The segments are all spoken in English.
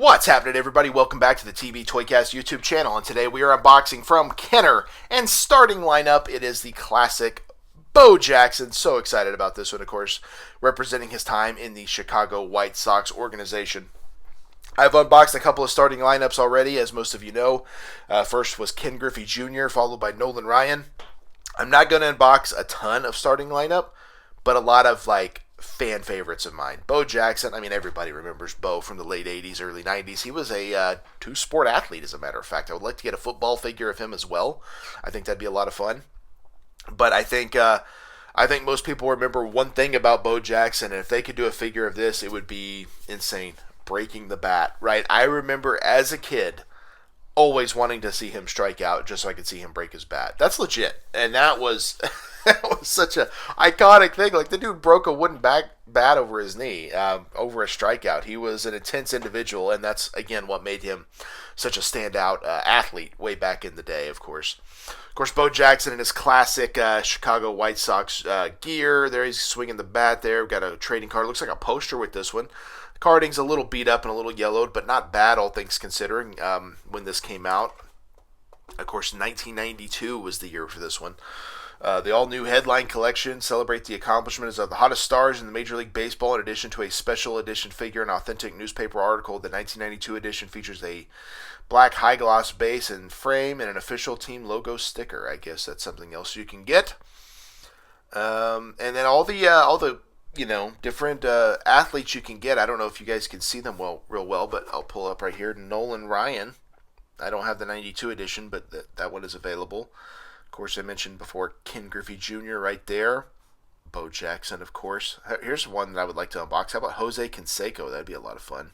What's happening, everybody? Welcome back to the TB Toycast YouTube channel, and today we are unboxing from Kenner. And starting lineup, it is the classic Bo Jackson. So excited about this one, of course, representing his time in the Chicago White Sox organization. I've unboxed a couple of starting lineups already, as most of you know. First was Ken Griffey Jr., followed by Nolan Ryan. I'm not going to unbox a ton of starting lineup, but a lot of, fan favorites of mine. Bo Jackson, everybody remembers Bo from the late 80s, early 90s. He was a two-sport athlete, as a matter of fact. I would like to get a football figure of him as well. I think that'd be a lot of fun. But I think most people remember one thing about Bo Jackson, and if they could do a figure of this, it would be insane. Breaking the bat, right? I remember as a kid always wanting to see him strike out just so I could see him break his bat. That's legit. And that was that was such a iconic thing. Like, the dude broke a wooden bat over his knee, over a strikeout. He was an intense individual, and that's, again, what made him such a standout athlete way back in the day, of course. Of course, Bo Jackson in his classic Chicago White Sox gear. There he's swinging the bat there. We've got a trading card. Looks like a poster with this one. Carding's a little beat up and a little yellowed, but not bad, all things considering, when this came out. Of course, 1992 was the year for this one. The all-new headline collection celebrate the accomplishments of the hottest stars in the Major League Baseball, in addition to a special edition figure and authentic newspaper article. The 1992 edition features a black high-gloss base and frame and an official team logo sticker. I guess that's something else you can get. And then all the different athletes you can get. I don't know if you guys can see them real well, but I'll pull up right here. Nolan Ryan. I don't have the 92 edition, but that one is available. Of course, I mentioned before Ken Griffey Jr. right there. Bo Jackson, of course. Here's one that I would like to unbox. How about Jose Canseco? That'd be a lot of fun.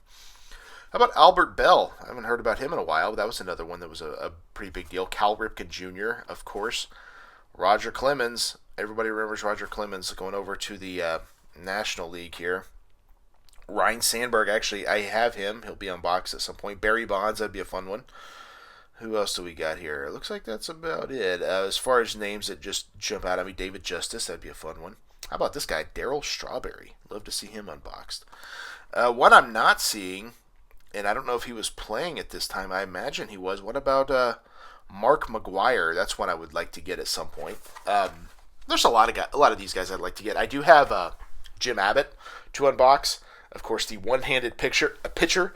How about Albert Bell? I haven't heard about him in a while. That was another one that was a pretty big deal. Cal Ripken Jr., of course. Roger Clemens. Everybody remembers Roger Clemens going over to the National League here. Ryne Sandberg, actually, I have him. He'll be unboxed at some point. Barry Bonds, that'd be a fun one. Who else do we got here? It looks like that's about it. As far as names that just jump out at me, David Justice, that'd be a fun one. How about this guy, Darryl Strawberry? Love to see him unboxed. One I'm not seeing, and I don't know if he was playing at this time. I imagine he was. What about Mark McGwire? That's one I would like to get at some point. There's a lot of these guys I'd like to get. I do have Jim Abbott to unbox. Of course, the one-handed pitcher.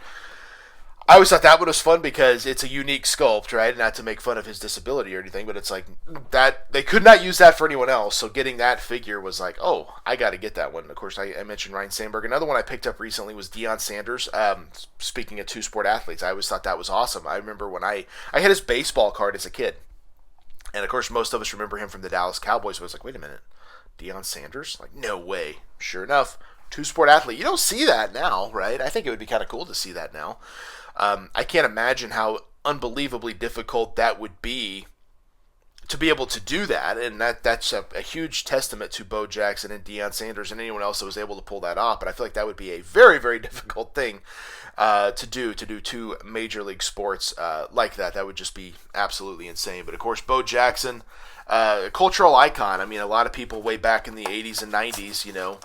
I always thought that one was fun because it's a unique sculpt, right? Not to make fun of his disability or anything, but it's like that they could not use that for anyone else. So getting that figure was like, oh, I got to get that one. Of course, I mentioned Ryne Sandberg. Another one I picked up recently was Deion Sanders. Speaking of two-sport athletes, I always thought that was awesome. I remember when I had his baseball card as a kid. And, of course, most of us remember him from the Dallas Cowboys. But I was like, wait a minute. Deion Sanders? Like, no way. Sure enough, two-sport athlete. You don't see that now, right? I think it would be kind of cool to see that now. I can't imagine how unbelievably difficult that would be to be able to do that. And that's a huge testament to Bo Jackson and Deion Sanders and anyone else that was able to pull that off. But I feel like that would be a very, very difficult thing to do two major league sports like that. That would just be absolutely insane. But of course, Bo Jackson, a cultural icon. I mean, a lot of people way back in the 80s and 90s,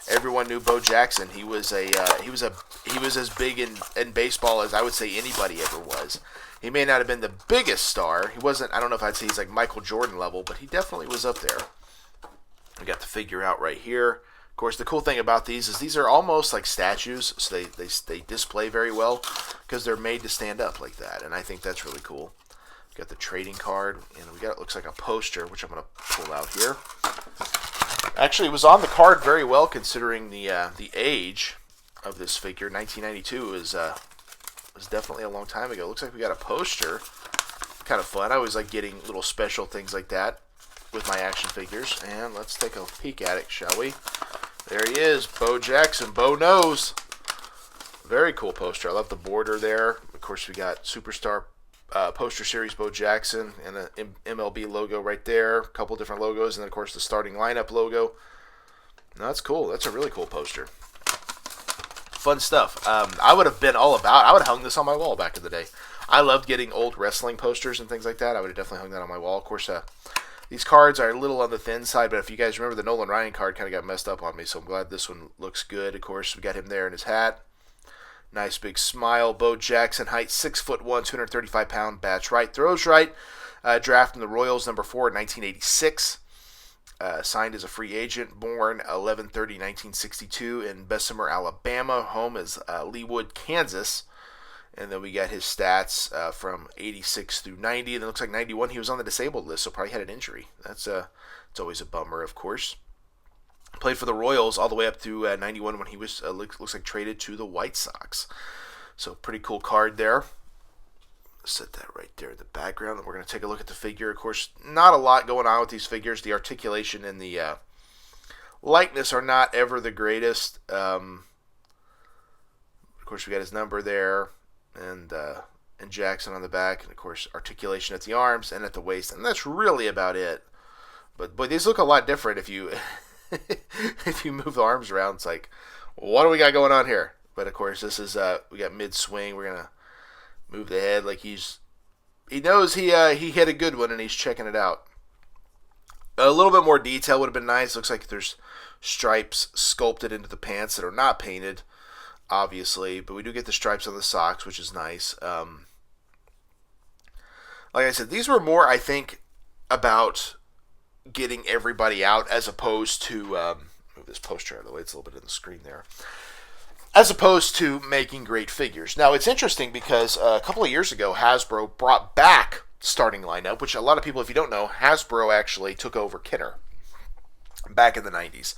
everyone knew Bo Jackson. He was as big in baseball as I would say anybody ever was. He may not have been the biggest star. He wasn't. I don't know if I'd say he's like Michael Jordan level, but he definitely was up there. We got the figure out right here. Of course, the cool thing about these is these are almost like statues, so they display very well because they're made to stand up like that, and I think that's really cool. We got the trading card, and we got it looks like a poster, which I'm going to pull out here. Actually, it was on the card very well considering the age of this figure. 1992 was definitely a long time ago. Looks like we got a poster. Kind of fun. I always like getting little special things like that with my action figures. And let's take a peek at it, shall we? There he is, Bo Jackson. Bo knows. Very cool poster. I love the border there. Of course, we got Superstar poster series Bo Jackson and an MLB logo right there. A couple different logos, and then, of course, the starting lineup logo. No, that's cool. That's a really cool poster. Fun stuff. I would have been all about. I would have hung this on my wall back in the day. I loved getting old wrestling posters and things like that. I would have definitely hung that on my wall. Of course, these cards are a little on the thin side, but if you guys remember, the Nolan Ryan card kind of got messed up on me, so I'm glad this one looks good. Of course, we got him there in his hat. Nice big smile. Bo Jackson, height 6'1", 235-pound, bats right, throws right. Drafted in the Royals, number 4 in 1986. Signed as a free agent, born 11/30/1962 in Bessemer, Alabama. Home is Leawood, Kansas. And then we got his stats from 86 through 90. And it looks like 91 he was on the disabled list, so probably had an injury. It's always a bummer, of course. Played for the Royals all the way up through 91 when he was looks like traded to the White Sox. So pretty cool card there. Set that right there in the background. We're going to take a look at the figure. Of course, not a lot going on with these figures. The articulation and the likeness are not ever the greatest. Of course, we got his number there, and Jackson on the back, and of course, articulation at the arms and at the waist, and that's really about it. But boy, these look a lot different if you if you move the arms around. It's like, what do we got going on here? But of course, this is we got mid swing. We're gonna move the head like he knows he hit a good one and he's checking it out. A little bit more detail would have been nice. Looks like there's stripes sculpted into the pants that are not painted, obviously, but we do get the stripes on the socks, which is nice. Like I said, these were more, I think, about getting everybody out as opposed to move this poster out of the way. It's a little bit in the screen there. As opposed to making great figures. Now, it's interesting because a couple of years ago, Hasbro brought back starting lineup, which a lot of people, if you don't know, Hasbro actually took over Kenner back in the 90s.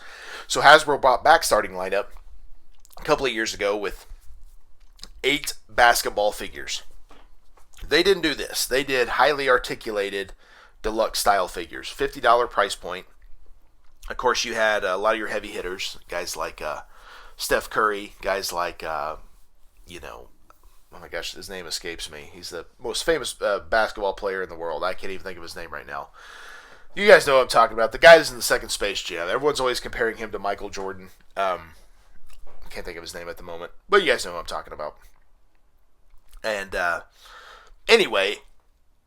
So Hasbro brought back starting lineup a couple of years ago with 8 basketball figures. They didn't do this. They did highly articulated deluxe style figures, $50 price point. Of course, you had a lot of your heavy hitters, guys like Steph Curry, guys like, oh my gosh, his name escapes me. He's the most famous basketball player in the world. I can't even think of his name right now. You guys know what I'm talking about. The guy that's in the second Space Jam. Everyone's always comparing him to Michael Jordan. I can't think of his name at the moment, but you guys know what I'm talking about. And anyway,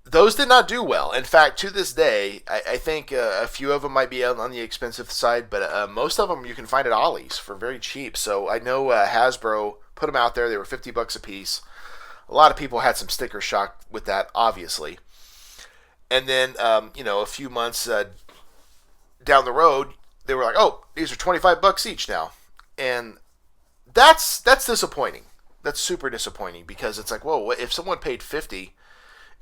those did not do well. In fact, to this day, I think a few of them might be on the expensive side, but most of them you can find at Ollie's for very cheap. So I know Hasbro put them out there. They were $50 a piece. A lot of people had some sticker shock with that, obviously. And then, a few months down the road, they were like, "Oh, these are $25 each now," and that's disappointing. That's super disappointing because it's like, whoa, if someone paid $50.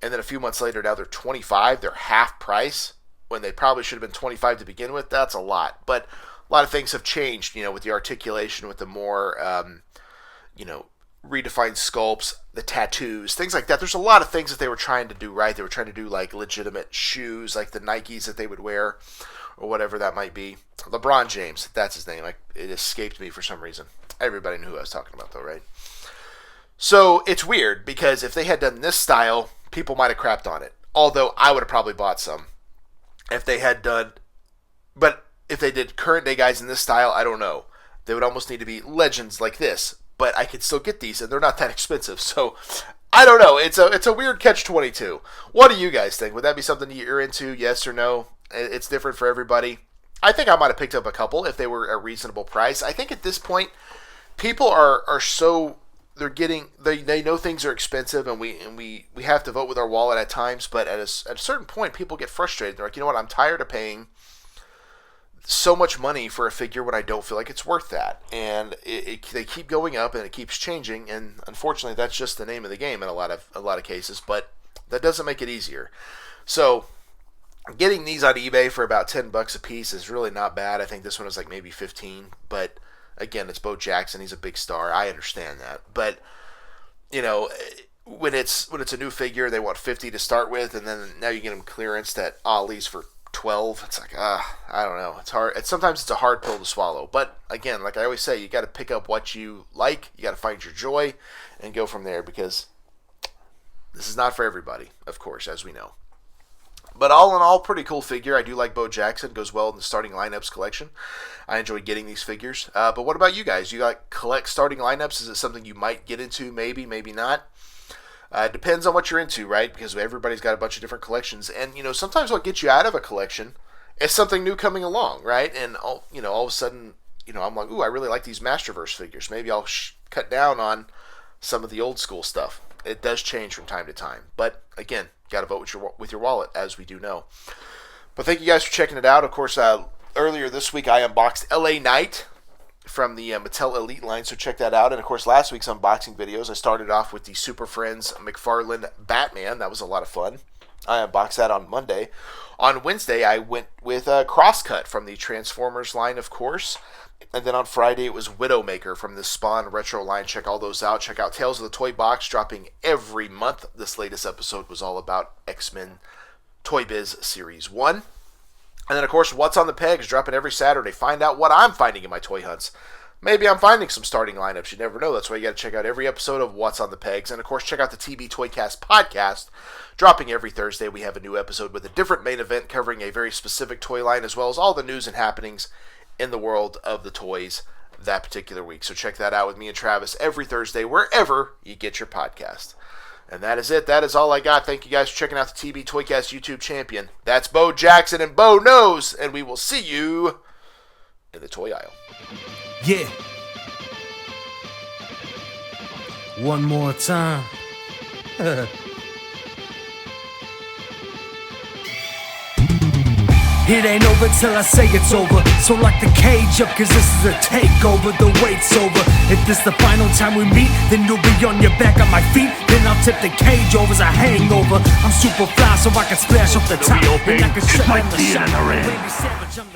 And then a few months later, now they're $25. They're half price when they probably should have been $25 to begin with. That's a lot. But a lot of things have changed, with the articulation, with the more, redefined sculpts, the tattoos, things like that. There's a lot of things that they were trying to do right. They were trying to do like legitimate shoes, like the Nikes that they would wear, or whatever that might be. LeBron James, that's his name. It escaped me for some reason. Everybody knew who I was talking about, though, right? So it's weird because if they had done this style, people might have crapped on it. Although I would have probably bought some if they had done. But if they did current day guys in this style, I don't know. They would almost need to be legends like this. But I could still get these, and they're not that expensive. So I don't know. It's a weird catch-22. What do you guys think? Would that be something you're into? Yes or no? It's different for everybody. I think I might have picked up a couple if they were a reasonable price. I think at this point, people are so. They know things are expensive, and we have to vote with our wallet at times. But at a certain point, people get frustrated. They're like, you know what? I'm tired of paying so much money for a figure when I don't feel like it's worth that. And they keep going up, and it keeps changing. And unfortunately, that's just the name of the game in a lot of cases. But that doesn't make it easier. So getting these on eBay for about $10 a piece is really not bad. I think this one is like maybe 15, but. Again, it's Bo Jackson. He's a big star. I understand that. But, when it's a new figure, they want 50 to start with, and then now you get them clearanced at Ollie's for 12. It's like, I don't know. It's hard. Sometimes it's a hard pill to swallow. But, again, like I always say, you got to pick up what you like. You got to find your joy and go from there because this is not for everybody, of course, as we know. But all in all, pretty cool figure. I do like Bo Jackson. Goes well in the starting lineups collection. I enjoy getting these figures. But what about you guys? You collect starting lineups? Is it something you might get into? Maybe, maybe not. It depends on what you're into, right? Because everybody's got a bunch of different collections. And, sometimes what gets you out of a collection is something new coming along, right? And, all of a sudden, I'm like, ooh, I really like these Masterverse figures. Maybe I'll cut down on some of the old school stuff. It does change from time to time. But again, got to vote with your wallet, as we do know. But thank you guys for checking it out. Of course, earlier this week I unboxed LA Knight from the Mattel Elite line, so check that out. And of course, last week's unboxing videos, I started off with the Super Friends McFarlane Batman. That was a lot of fun. I unboxed that on Monday. On Wednesday, I went with Crosscut from the Transformers line, of course. And then on Friday, it was Widowmaker from the Spawn Retro line. Check all those out. Check out Tales of the Toy Box, dropping every month. This latest episode was all about X-Men Toy Biz Series 1. And then, of course, What's on the Pegs, dropping every Saturday. Find out what I'm finding in my toy hunts. Maybe I'm finding some starting lineups. You never know. That's why you got to check out every episode of What's on the Pegs. And, of course, check out the TB Toycast podcast. Dropping every Thursday, we have a new episode with a different main event covering a very specific toy line, as well as all the news and happenings in the world of the toys that particular week. So check that out with me and Travis every Thursday, wherever you get your podcast. And that is it. That is all I got. Thank you guys for checking out the TB Toycast YouTube champion. That's Bo Jackson, and Bo knows, and we will see you in the toy aisle. Yeah. One more time. It ain't over till I say it's over. So lock the cage up, cause this is a takeover. The wait's over. If this the final time we meet, then you'll be on your back on my feet. Then I'll tip the cage over as a hangover. I'm super fly so I can splash off the top. And I can shut down the shot.